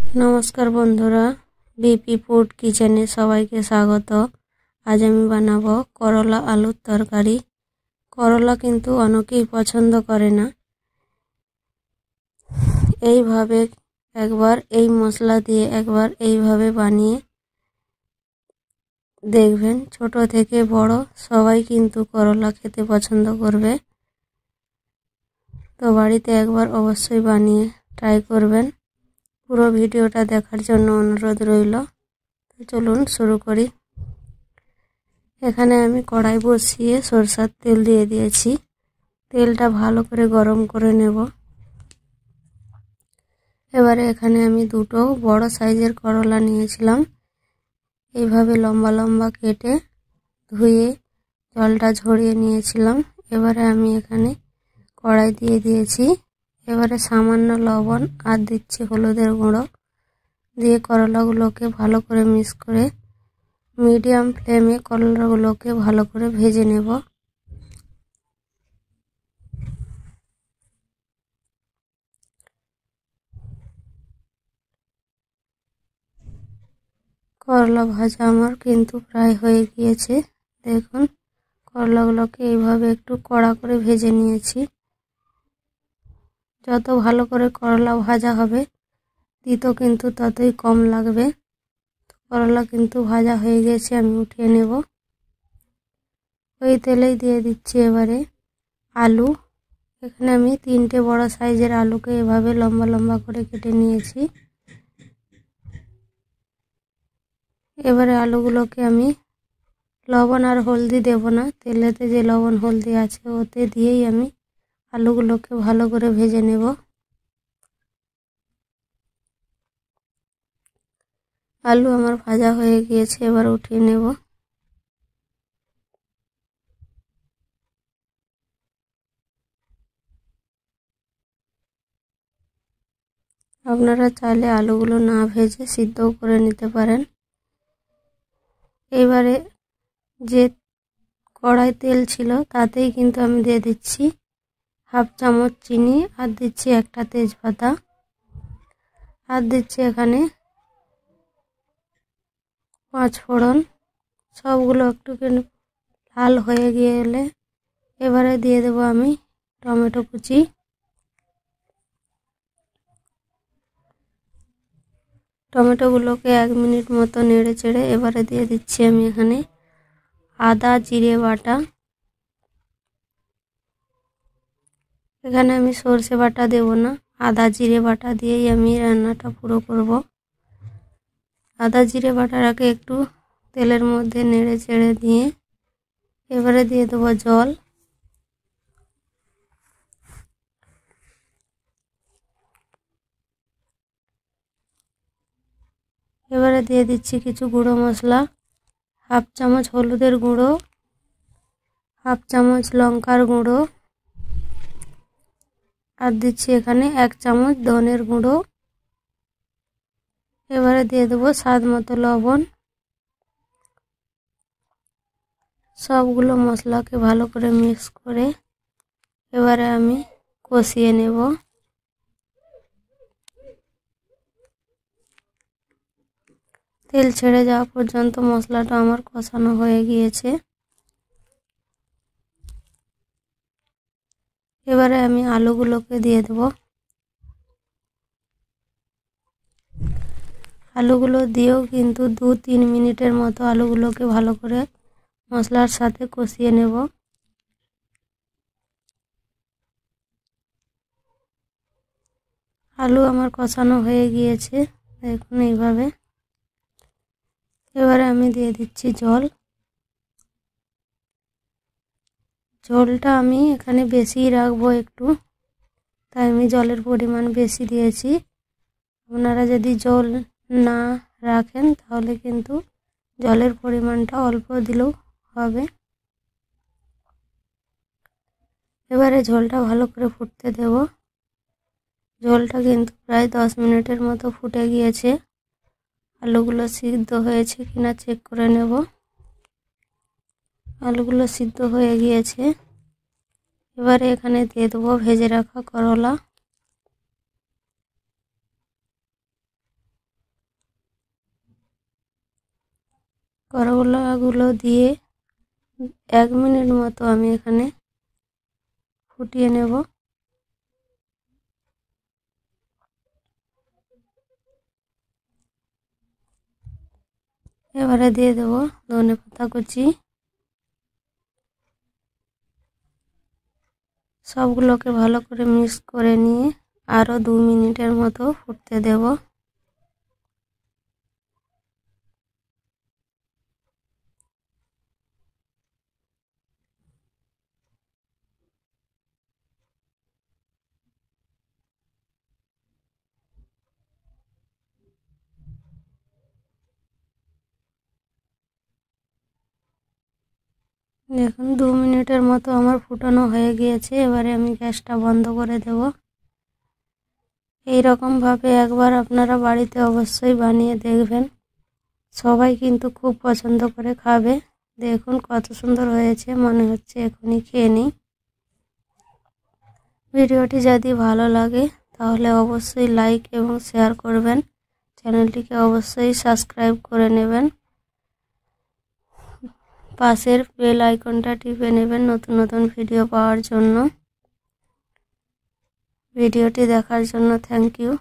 नमस्कार बंधुरा BP food किचेने सबाइके स्वागत। आज आमी बानाबो करला आलुर तरकारी। करला किन्तु अनेकेई पछंद करे ना। এইভাবে একবার এই মশলা দিয়ে একবার এইভাবে বানিয়ে দেখবেন, ছোট থেকে বড় সবাই কিন্তু করলা খেতে পছন্দ করবে। তো বাড়িতে একবার অবশ্যই বানিয়ে ট্রাই করবেন। পুরো ভিডিওটা দেখার জন্য অনুরোধ রইল। তো চলুন শুরু করি। এখানে আমি কড়াই বসিয়ে সরষের তেল দিয়ে দিয়েছি। তেলটা ভালো করে গরম করে নেব। এবারে এখানে আমি দুটো বড় সাইজের করলা নিয়েছিলাম। এইভাবে লম্বা লম্বা কেটে ধুয়ে জলটা ঝরিয়ে নিয়েছিলাম। এবারে আমি এখানে কড়াই দিয়ে দিয়েছি। এবারে সামান্য লবণ আর দিচ্ছি হলুদের গুঁড়ো দিয়ে করলাগুলোকে ভালো করে মিক্স করে মিডিয়াম ফ্লেমে করলাগুলোকে ভালো করে ভেজে নেব। করলা ভাজা আমার কিন্তু প্রায় হয়ে গিয়েছে। দেখুন, করলাগুলোকে এইভাবে একটু কড়া করে ভেজে নিয়েছি। যত ভালো করে করলা ভাজা হবে তিতো কিন্তু ততই কম লাগবে। করলা কিন্তু ভাজা হয়ে গেছে, আমি উঠিয়ে নেব। ওই তেলেই দিয়ে দিচ্ছি এবারে আলু। এখানে আমি 3টে বড় সাইজের আলুকে এভাবে লম্বা লম্বা করে কেটে নিয়েছি। এবারে আলুগুলোকে আমি লবণ আর হলদি দেব না, তেলেতে যে লবণ হলদি আছে ওতে দিয়েই আমি আলুগুলোকে ভালো করে ভেজে নেব। আলু আমার ভাজা হয়ে গিয়েছে, এবার উঠিয়ে নেব। আপনারা চাইলে আলুগুলো না ভেজে সিদ্ধও করে নিতে পারেন। এবারে যে কড়াই তেল ছিল তাতেই কিন্তু আমি দিয়ে দিচ্ছি হাফ চামচ চিনি আর দিচ্ছি একটা তেজপাতা আর দিচ্ছি এখানে 5 ফোড়ন। সবগুলো একটু লাল হয়ে গেলে এবারে দিয়ে দেব আমি টমেটো কুচি। টমেটোগুলোকে 1 মিনিট মতো নেড়ে চেড়ে এবারে দিয়ে দিচ্ছি আমি এখানে আদা জিরে বাটা। এখানে আমি সরষে বাটা দেব না, আদা জিরে বাটা দিয়েই আমি রান্নাটা পুরো করব। আদা জিরে বাটাটাকে একটু তেলের মধ্যে নেড়ে চেড়ে দিয়ে এবারে দিয়ে দেবো জল। এবারে দিয়ে দিচ্ছি কিছু গুঁড়ো মশলা, হাফ চামচ হলুদের গুঁড়ো, হাফ চামচ লঙ্কার গুঁড়ো আর দিচ্ছি এখানে 1 চামচ ধনের গুঁড়ো। এবারে দিয়ে দেবো স্বাদ মতো লবণ। সবগুলো মশলাকে ভালো করে মিক্স করে এবারে আমি কষিয়ে নেব। তেল ছেড়ে যাওয়া পর্যন্ত মশলাটা আমার কষানো হয়ে গিয়েছে। এবারে আমি আলুগুলোকে দিয়ে দেব। আলুগুলো দিয়েও কিন্তু 2-3 মিনিটের মতো আলুগুলোকে ভালো করে মশলার সাথে কষিয়ে নেব। আলু আমার কষানো হয়ে গিয়েছে, দেখুন এইভাবে। এবারে আমি দিয়ে দিচ্ছি জল। ঝোলটা আমি এখানে বেশি রাখবো একটু, তাই আমি জলের পরিমাণ বেশি দিয়েছি। আপনারা যদি জল না রাখেন তাহলে কিন্তু জলের পরিমাণটা অল্প দিলেও হবে। এবারে ঝোলটা ভালো করে ফুটতে দেব। ঝোলটা কিন্তু প্রায় 10 মিনিটের মতো ফুটে গিয়েছে। আলুগুলো সিদ্ধ হয়েছে কিনা চেক করে নেব। আলুগুলো সিদ্ধ হয়ে গিয়েছে। এবারে এখানে দিয়ে দেবো ভেজে রাখা করলা। করলাগুলো দিয়ে 1 মিনিট মতো আমি এখানে ফুটিয়ে নেব। এবারে দিয়ে দেব ধনেপাতা কুচি। সবগুলোকে ভালো করে মিক্স করে নিয়ে আরো 2 মিনিটের মতো ফুটতে দেব। দেখুন 2 মিনিটের মতো আমার ফুটানো হয়ে গিয়েছে। এবারে আমি গ্যাসটা বন্ধ করে দেব। এই রকম ভাবে একবার আপনারা বাড়িতে অবশ্যই বানিয়ে দেখবেন। সবাই কিন্তু খুব পছন্দ করে খাবে। দেখুন কত সুন্দর হয়েছে, মনে হচ্ছে এখনই খেয়ে নিই। ভিডিওটি যদি ভালো লাগে তাহলে অবশ্যই লাইক এবং শেয়ার করবেন। চ্যানেলটিকে অবশ্যই সাবস্ক্রাইব করে নেবেন। পাশের বেল আইকনটা টিপে নেবেন নতুন নতুন ভিডিও পাওয়ার জন্য। ভিডিওটি দেখার জন্য থ্যাংক ইউ।